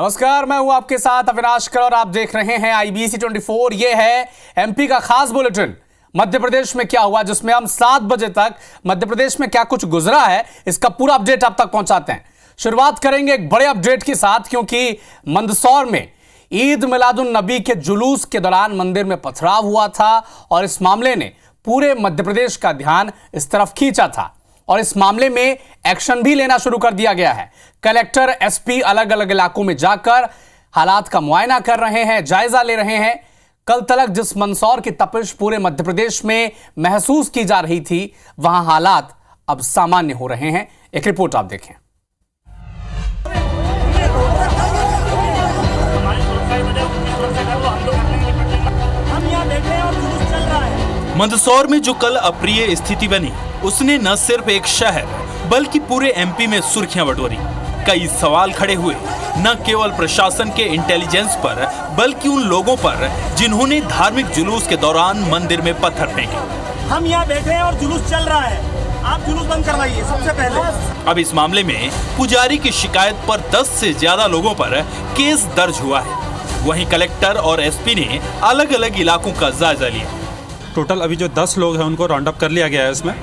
नमस्कार, मैं हूं आपके साथ अविनाश कर और आप देख रहे हैं IBC 24। ये है एमपी का खास बुलेटिन। मध्य प्रदेश में क्या हुआ, जिसमें हम 7 बजे तक मध्य प्रदेश में क्या कुछ गुजरा है, इसका पूरा अपडेट आप तक पहुंचाते हैं। शुरुआत करेंगे एक बड़े अपडेट के साथ, क्योंकि मंदसौर में ईद मिलादुन नबी के जुलूस के दौरान मंदिर में पथराव हुआ था और इस मामले ने पूरे मध्य प्रदेश का ध्यान इस तरफ खींचा था और इस मामले में एक्शन भी लेना शुरू कर दिया गया है। कलेक्टर, एसपी अलग अलग इलाकों में जाकर हालात का मुआयना कर रहे हैं, जायजा ले रहे हैं। कल तक जिस मंदसौर की तपिश पूरे मध्य प्रदेश में महसूस की जा रही थी, वहां हालात अब सामान्य हो रहे हैं। एक रिपोर्ट आप देखें। मंदसौर में जो कल अप्रिय स्थिति बनी, उसने न सिर्फ एक शहर बल्कि पूरे एमपी में सुर्खियां बटोरी। कई सवाल खड़े हुए, न केवल प्रशासन के इंटेलिजेंस पर बल्कि उन लोगों पर जिन्होंने धार्मिक जुलूस के दौरान मंदिर में पत्थर फेंके। हम यहाँ बैठे हैं और जुलूस चल रहा है, आप जुलूस बंद करवाइए सबसे पहले। अब इस मामले में पुजारी की शिकायत पर 10 से ज्यादा लोगों पर केस दर्ज हुआ है। वहीं कलेक्टर और एसपी ने अलग अलग इलाकों का जायजा लिया। टोटल अभी जो 10 लोग हैं उनको राउंड अप कर लिया गया है इसमें,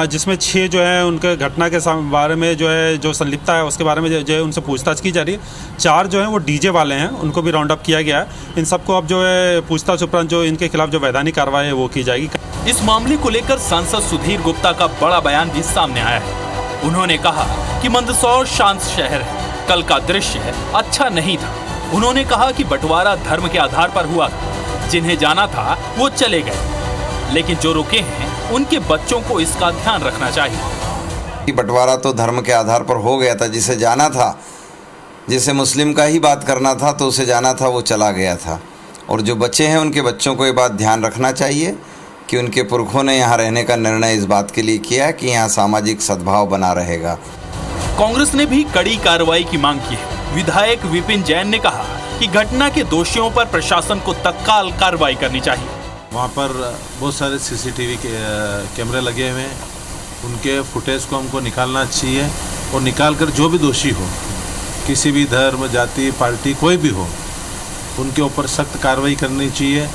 जिसमें 6 जो है उनके घटना के बारे में जो है जो संलिप्तता है उसके बारे में जो है उनसे पूछताछ की जा रही है। 4 जो हैं वो डीजे वाले हैं, उनको भी राउंड अप किया गया है। इन सबको अब जो है पूछताछ उपरांत जो इनके खिलाफ जो वैधानिक कार्रवाई है वो की जाएगी। इस मामले को लेकर सांसद सुधीर गुप्ता का बड़ा बयान भी सामने आया है। उन्होंने कहा कि मंदसौर शांत शहर है, कल का दृश्य अच्छा नहीं था। उन्होंने कहा कि बंटवारा धर्म के आधार पर हुआ था, जिन्हें जाना था वो चले गए, लेकिन जो रुके हैं उनके बच्चों को इसका ध्यान रखना चाहिए। बंटवारा तो धर्म के आधार पर हो गया था, जिसे जाना था, जिसे मुस्लिम का ही बात करना था तो उसे जाना था, वो चला गया था। और जो बच्चे हैं उनके बच्चों को ये बात ध्यान रखना चाहिए कि उनके पुरखों ने यहाँ रहने का निर्णय इस बात के लिए किया है कि यहाँ सामाजिक सद्भाव बना रहेगा। कांग्रेस ने भी कड़ी कार्रवाई की मांग की है। विधायक विपिन जैन ने कहा कि घटना के दोषियों पर प्रशासन को तत्काल कार्रवाई करनी चाहिए। वहाँ पर बहुत सारे सीसीटीवी के कैमरे लगे हुए हैं, उनके फुटेज को हमको निकालना चाहिए और निकाल कर जो भी दोषी हो, किसी भी धर्म, जाति, पार्टी, कोई भी हो, उनके ऊपर सख्त कार्रवाई करनी चाहिए।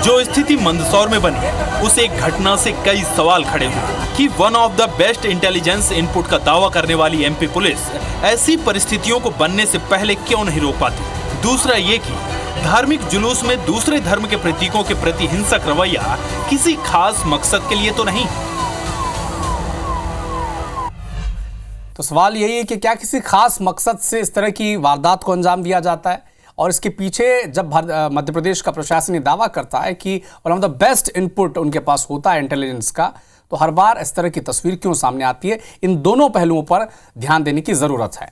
जो स्थिति मंदसौर में बनी, उस एक घटना से कई सवाल खड़े हुए कि one of the best intelligence input का दावा करने वाली एमपी पुलिस ऐसी परिस्थितियों को बनने से पहले क्यों नहीं रोक पाती। दूसरा ये कि धार्मिक जुलूस में दूसरे धर्म के प्रतीकों के प्रति हिंसक रवैया किसी खास मकसद के लिए तो नहीं। तो सवाल यही है कि क्या किसी खास मकसद से इस तरह की वारदात को अंजाम दिया जाता है? और इसके पीछे जब मध्य प्रदेश का प्रशासन ये दावा करता है कि one of the best input उनके पास होता है इंटेलिजेंस का, तो हर बार इस तरह की तस्वीर क्यों सामने आती है? इन दोनों पहलुओं पर ध्यान देने की जरूरत है।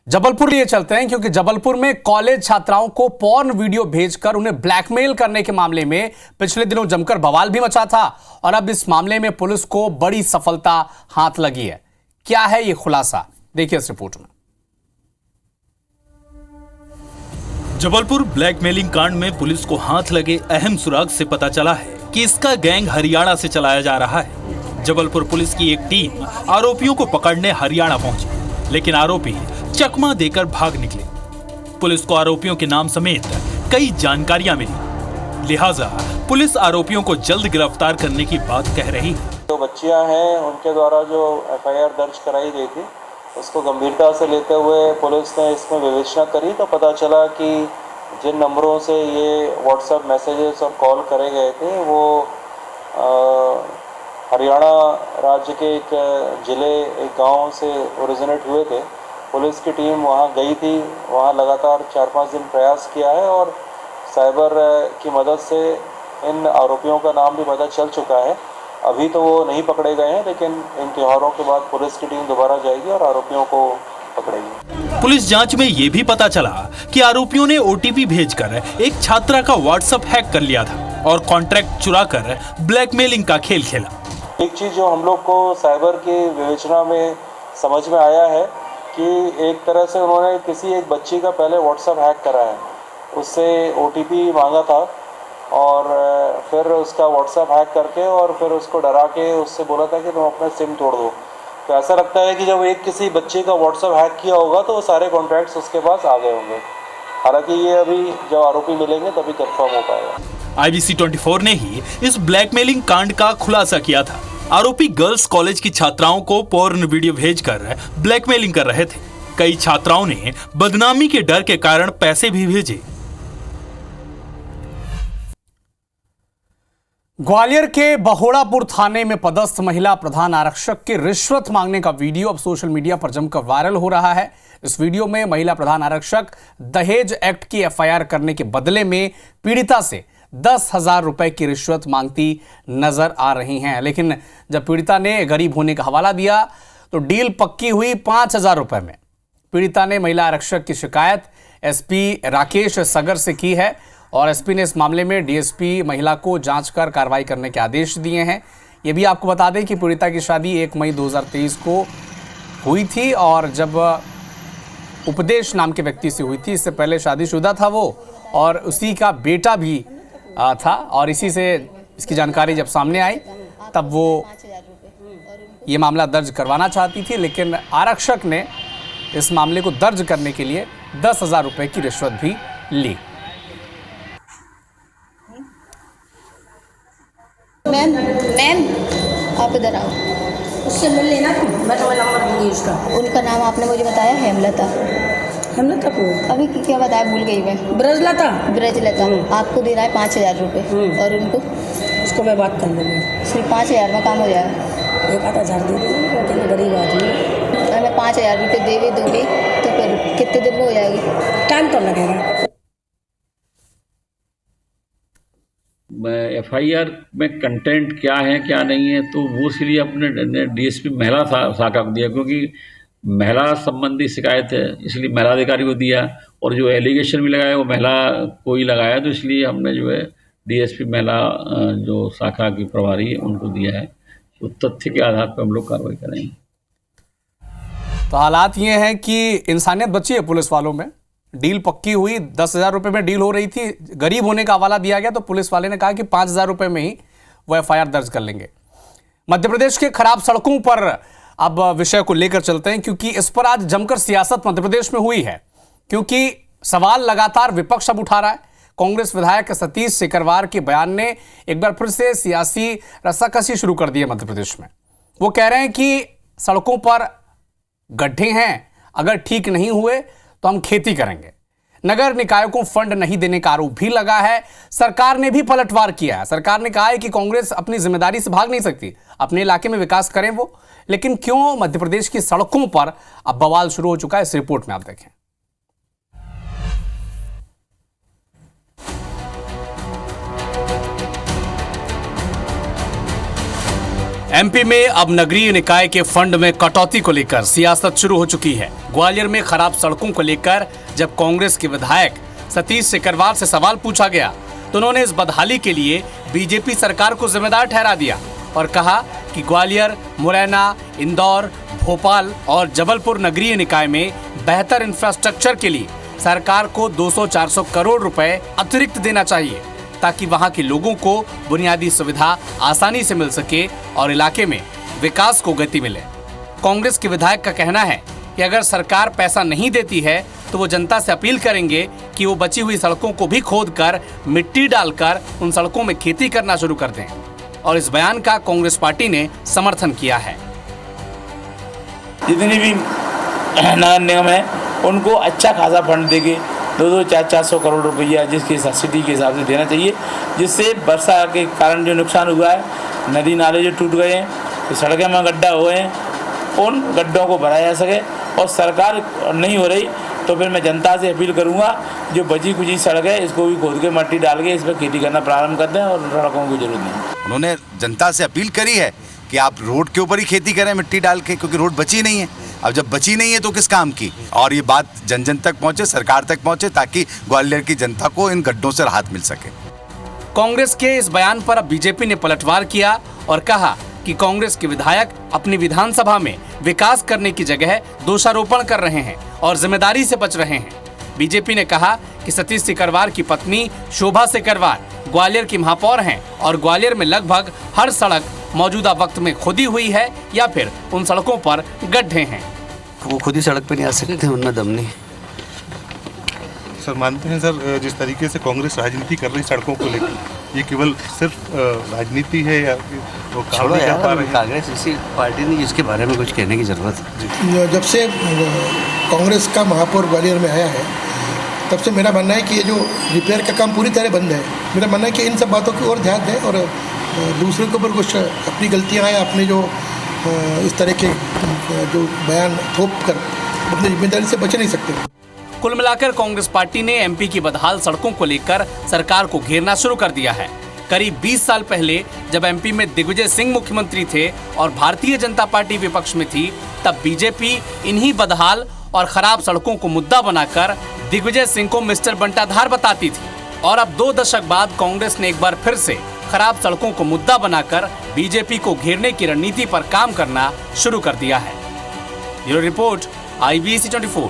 जबलपुर लिए चलते हैं, क्योंकि जबलपुर में कॉलेज छात्राओं को पॉर्न वीडियो भेजकर उन्हें ब्लैकमेल करने के मामले में पिछले दिनों जमकर बवाल भी मचा था और अब इस मामले में पुलिस को बड़ी सफलता हाथ लगी है। क्या है ये खुलासा, देखिए इस रिपोर्ट में। जबलपुर ब्लैकमेलिंग कांड में पुलिस को हाथ लगे अहम सुराग से पता चला है कि इसका गैंग हरियाणा से चलाया जा रहा है। जबलपुर पुलिस की एक टीम आरोपियों को पकड़ने हरियाणा पहुंची, लेकिन आरोपी चकमा देकर भाग निकले। पुलिस को आरोपियों के नाम समेत कई जानकारियां मिली, लिहाजा पुलिस आरोपियों को जल्द गिरफ्तार करने की बात कह रही है। जो बच्चियां हैं उनके द्वारा जो एफआईआर दर्ज कराई गई थी, उसको गंभीरता से लेते हुए पुलिस ने इसमें विवेचना करी तो पता चला कि जिन नंबरों से ये व्हाट्सएप मैसेजेस और कॉल करे गए थे वो हरियाणा राज्य के एक ज़िले, एक गांव से ओरिजिनेट हुए थे। पुलिस की टीम वहां गई थी, वहां लगातार 4-5 दिन प्रयास किया है और साइबर की मदद से इन आरोपियों का नाम भी पता चल चुका है। अभी तो वो नहीं पकड़े गए हैं, लेकिन इन त्योहारों के बाद पुलिस की टीम दोबारा जाएगी और आरोपियों को पकड़ेगी। पुलिस जांच में ये भी पता चला कि आरोपियों ने ओटीपी भेजकर एक छात्रा का व्हाट्सएप हैक कर लिया था और कॉन्ट्रैक्ट चुराकर ब्लैकमेलिंग का खेल खेला। एक चीज़ जो हम लोग को साइबर की विवेचना में समझ में आया है कि एक तरह से उन्होंने किसी एक बच्ची का पहले व्हाट्सएप हैक करा है, उससे ओटीपी मांगा था और फिर उसका व्हाट्सएप हैक करके और फिर उसको डरा के उससे बोला था कि तुम अपना सिम तोड़ दो। तो ऐसा लगता है कि जब एक किसी बच्चे का व्हाट्सएप हैक किया होगा तो वो सारे कॉन्टैक्ट्स उसके पास आ गए होंगे। हालांकि ये अभी जब आरोपी मिलेंगे तभी कंफर्म हो पाएगा। IBC 24 ने ही इस ब्लैकमेलिंग कांड का खुलासा किया था। आरोपी गर्ल्स कॉलेज की छात्राओं को पोर्न वीडियो भेजकर ब्लैकमेलिंग कर रहे थे। कई छात्राओं ने बदनामी के डर के कारण पैसे भी भेजे। ग्वालियर के बहोड़ापुर थाने में पदस्थ महिला प्रधान आरक्षक के रिश्वत मांगने का वीडियो अब सोशल मीडिया पर जमकर वायरल हो रहा है। इस वीडियो में महिला प्रधान आरक्षक दहेज एक्ट की FIR करने के बदले में पीड़िता से 10,000 रुपए की रिश्वत मांगती नजर आ रही हैं। लेकिन जब पीड़िता ने गरीब होने का हवाला दिया तो डील पक्की हुई 5,000 रुपए में। पीड़िता ने महिला आरक्षक की शिकायत SP राकेश सगर से की है और SP ने इस मामले में DSP महिला को जांच कर कार्रवाई करने के आदेश दिए हैं। ये भी आपको बता दें कि पीड़िता की शादी 1 मई 2023 को हुई थी और जब उपदेश नाम के व्यक्ति से हुई थी। इससे पहले शादीशुदा था वो और उसी का बेटा भी था और इसी से इसकी जानकारी जब सामने आई तब वो ये मामला दर्ज करवाना चाहती थी, लेकिन आरक्षक ने इस मामले को दर्ज करने के लिए 10,000 रुपए की रिश्वत भी ली। मैम आप इधर आओ, उससे मिल लेना तुम, मैं तुम्हें नंबर दूंगी उसका। उनका नाम आपने मुझे बताया हेमलता। हेमलता को अभी क्या बताया, भूल गई मैं। ब्रजलता। ब्रजलता आपको दे रहा है 5,000 रुपये और उनको उसको मैं बात कर लूँगी। सिर्फ 5,000 में काम हो जाएगा। 1,000 दे दूँगी, वो गरीब आदमी है। अगर मैं 5,000 रुपये दे भी दूँगी तो फिर कितने दिन में हो जाएगी? टाइम तो लगेगा। FIR में कंटेंट क्या है क्या नहीं है तो वो इसलिए अपने DSP महिला शाखा को दिया, क्योंकि महिला संबंधी शिकायत है इसलिए महिला अधिकारी को दिया और जो एलिगेशन भी लगाया वो महिला को ही लगाया, तो इसलिए हमने जो है DSP महिला जो शाखा की प्रभारी है उनको दिया है। तो तथ्य के आधार पर हम लोग कार्रवाई करेंगे। तो हालात ये हैं कि इंसानियत बची है पुलिस वालों में। डील पक्की हुई, 10,000 रुपए में डील हो रही थी, गरीब होने का हवाला दिया गया तो पुलिस वाले ने कहा कि 5,000 रुपए में ही वो FIR दर्ज कर लेंगे। मध्य प्रदेश के खराब सड़कों पर अब विषय को लेकर चलते हैं, क्योंकि इस पर आज जमकर सियासत मध्य प्रदेश में हुई है। क्योंकि सवाल लगातार विपक्ष अब उठा रहा है। कांग्रेस विधायक सतीश सिकरवार के बयान ने एक बार फिर से सियासी रस्साकसी शुरू कर दी है मध्य प्रदेश में। वो कह रहे हैं कि सड़कों पर गड्ढे हैं, अगर ठीक नहीं हुए तो हम खेती करेंगे। नगर निकायों को फंड नहीं देने का आरोप भी लगा है। सरकार ने भी पलटवार किया है। सरकार ने कहा है कि कांग्रेस अपनी जिम्मेदारी से भाग नहीं सकती, अपने इलाके में विकास करें वो। लेकिन क्यों मध्य प्रदेश की सड़कों पर अब बवाल शुरू हो चुका है, इस रिपोर्ट में आप देखें। MP में अब नगरीय निकाय के फंड में कटौती को लेकर सियासत शुरू हो चुकी है। ग्वालियर में खराब सड़कों को लेकर जब कांग्रेस के विधायक सतीश सिकरवार से सवाल पूछा गया तो उन्होंने इस बदहाली के लिए बीजेपी सरकार को जिम्मेदार ठहरा दिया और कहा कि ग्वालियर, मुरैना, इंदौर, भोपाल और जबलपुर नगरीय निकाय में बेहतर इंफ्रास्ट्रक्चर के लिए सरकार को 200-400 करोड़ रुपए अतिरिक्त देना चाहिए, ताकि वहां के लोगों को बुनियादी सुविधा आसानी से मिल सके और इलाके में विकास को गति मिले। कांग्रेस के विधायक का कहना है कि अगर सरकार पैसा नहीं देती है तो वो जनता से अपील करेंगे कि वो बची हुई सड़कों को भी खोदकर मिट्टी डालकर उन सड़कों में खेती करना शुरू कर दें। और इस बयान का कांग्रेस पार्टी ने समर्थन किया है। जितनी भी नगर निगम है उनको अच्छा खासा फंड देके 200-400 करोड़ रुपया जिसकी सब्सिडी के हिसाब से देना चाहिए, जिससे वर्षा के कारण जो नुकसान हुआ है, नदी नाले जो टूट गए हैं, तो सड़कें में गड्ढा हुए हैं, उन गड्ढों को भरा जा सके। और सरकार नहीं हो रही तो फिर मैं जनता से अपील करूंगा जो बची कुची सड़क है इसको भी खोद के मिट्टी डाल के इस पर खेती करना प्रारंभ कर दें और सड़कों की जरूरत नहीं। उन्होंने जनता से अपील करी है कि आप रोड के ऊपर ही खेती करें मिट्टी डाल के, क्योंकि रोड बची नहीं है। अब जब बची नहीं है तो किस काम की। और ये बात जन जन तक पहुंचे, सरकार तक पहुंचे, ताकि ग्वालियर की जनता को इन गड्ढों से राहत मिल सके। कांग्रेस के इस बयान पर अब बीजेपी ने पलटवार किया और कहा कि कांग्रेस के विधायक अपनी विधानसभा में विकास करने की जगह दोषारोपण कर रहे हैं और जिम्मेदारी से बच रहे हैं। बीजेपी ने कहा कि सतीश सिकरवार की पत्नी शोभा सिकरवार ग्वालियर की महापौर हैं और ग्वालियर में लगभग हर सड़क मौजूदा वक्त में खुदी हुई है या फिर उन सड़कों पर गड्ढे हैं। वो खुद ही सड़क पे नहीं आ सकते थे, उनमें दम नहीं। सर मानते हैं सर, जिस तरीके से कांग्रेस राजनीति कर रही सड़कों को लेकर, ये केवल सिर्फ राजनीति है या वो काम नहीं कर पा रहे हैं? कांग्रेस ऐसी पार्टी नहीं जिसके बारे में कुछ कहने की जरूरत है। जब से कांग्रेस का महापौर ग्वालियर में आया है तब से मेरा मानना है कि ये जो रिपेयर का काम पूरी तरह बंद है। मेरा मानना है कि इन सब बातों की ओर ध्यान दें और दूसरे के ऊपर कुछ अपनी गलतियाँ हैं, अपने जो इस तरह के जो बयान थोप कर अपनी जिम्मेदारी से बच नहीं सकते। कुल मिलाकर कांग्रेस पार्टी ने एमपी की बदहाल सड़कों को लेकर सरकार को घेरना शुरू कर दिया है। करीब 20 साल पहले जब एमपी में दिग्विजय सिंह मुख्यमंत्री थे और भारतीय जनता पार्टी विपक्ष में थी, तब बीजेपी इन्हीं बदहाल और खराब सड़कों को मुद्दा बनाकर दिग्विजय सिंह को मिस्टर बंटाधार बताती थी। और अब 2 दशक बाद कांग्रेस ने एक बार फिर से खराब सड़कों को मुद्दा बनाकर बीजेपी को घेरने की रणनीति पर काम करना शुरू कर दिया है। Bureau report, IBC 24।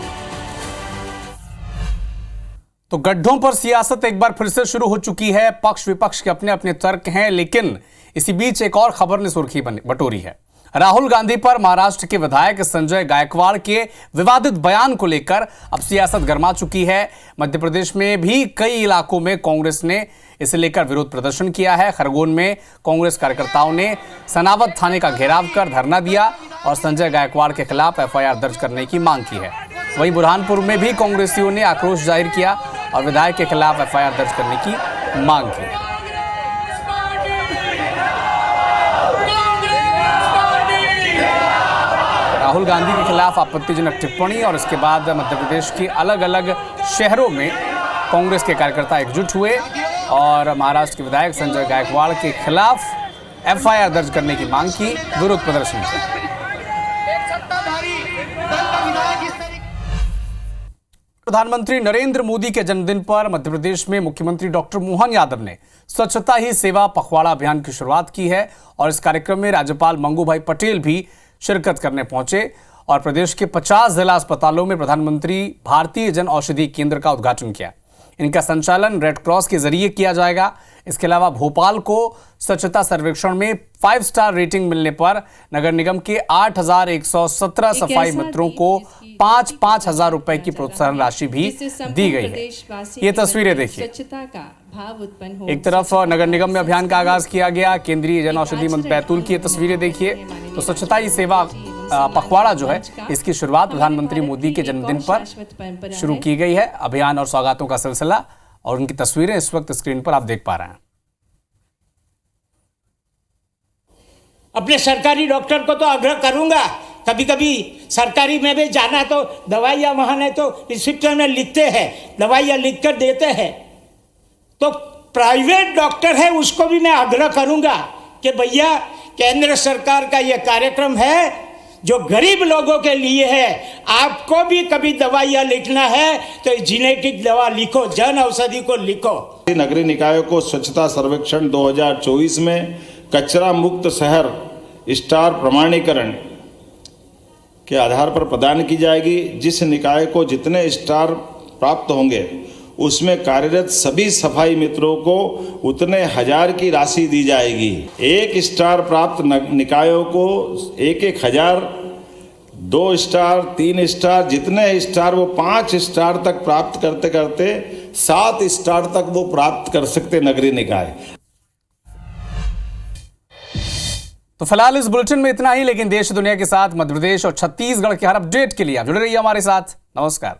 तो गड्ढों पर सियासत एक बार फिर से शुरू हो चुकी है। पक्ष विपक्ष के अपने अपने तर्क हैं, लेकिन इसी बीच एक और खबर ने सुर्खी बटोरी है। राहुल गांधी पर महाराष्ट्र के विधायक संजय गायकवाड़ के विवादित बयान को लेकर अब सियासत गर्मा चुकी है। मध्य प्रदेश में भी कई इलाकों में कांग्रेस ने इसे लेकर विरोध प्रदर्शन किया है। खरगोन में कांग्रेस कार्यकर्ताओं ने सनावद थाने का घेराव कर धरना दिया और संजय गायकवाड़ के खिलाफ FIR दर्ज करने की मांग की है। वहीं बुरहानपुर में भी कांग्रेसियों ने आक्रोश जाहिर किया और विधायक के खिलाफ FIR दर्ज करने की मांग की। राहुल गांधी के खिलाफ आपत्तिजनक टिप्पणी और इसके बाद मध्य प्रदेश के अलग अलग शहरों में कांग्रेस के कार्यकर्ता एकजुट हुए और महाराष्ट्र के विधायक संजय गायकवाड़ के खिलाफ FIR दर्ज करने की मांग की, विरोध प्रदर्शन किया। प्रधानमंत्री नरेंद्र मोदी के जन्मदिन पर मध्य प्रदेश में मुख्यमंत्री डॉक्टर मोहन यादव ने स्वच्छता ही सेवा पखवाड़ा अभियान की शुरुआत की है और इस कार्यक्रम में राज्यपाल मंगू भाई पटेल भी शिरकत करने पहुंचे और प्रदेश के 50 जिला अस्पतालों में प्रधानमंत्री भारतीय जन औषधि केंद्र का उद्घाटन किया। इनका संचालन रेड क्रॉस के जरिए किया जाएगा। इसके अलावा भोपाल को स्वच्छता सर्वेक्षण में 5 स्टार रेटिंग मिलने पर नगर निगम के 8,117 सफाई मित्रों को 5-5 हजार रुपए की प्रोत्साहन राशि भी दी गई है। ये तस्वीरें देखिए। एक तरफ नगर निगम में अभियान का आगाज किया गया, केंद्रीय जन औषधि मंत्री बैतूल की तस्वीरें देखिए। तो स्वच्छता ही सेवा पखवाड़ा जो है, इसकी शुरुआत प्रधानमंत्री मोदी के जन्मदिन पर शुरू की गई है। अभियान और सौगातों का सिलसिला और उनकी तस्वीरें इस वक्त स्क्रीन पर आप देख पा रहे हैं। अपने सरकारी डॉक्टर को तो आग्रह करूंगा, कभी कभी सरकारी में भी जाना तो दवाइयाँ वहाँ नहीं तो रिसिप्ट में लिखते हैं, दवाइयाँ लिख कर देते हैं। तो प्राइवेट डॉक्टर है उसको भी मैं आग्रह करूंगा कि भैया केंद्र सरकार का ये कार्यक्रम है जो गरीब लोगों के लिए है। आपको भी कभी दवाइयाँ लिखना है तो जेनेटिक दवा लिखो, जन औषधि को लिखो। नगरीय निकायों को स्वच्छता सर्वेक्षण 2024 में कचरा मुक्त शहर स्टार प्रमाणीकरण के आधार पर प्रदान की जाएगी। जिस निकाय को जितने स्टार प्राप्त होंगे उसमें कार्यरत सभी सफाई मित्रों को उतने 1000 की राशि दी जाएगी। 1 स्टार प्राप्त निकायों को 1-1000, 2 स्टार, 3 स्टार, जितने स्टार वो 5 स्टार तक प्राप्त करते करते 7 स्टार तक वो प्राप्त कर सकते नगरीय निकाय। तो फिलहाल इस बुलेटिन में इतना ही, लेकिन देश दुनिया के साथ मध्य प्रदेश और छत्तीसगढ़ के हर अपडेट के लिए आप जुड़े रहिए हमारे साथ। नमस्कार।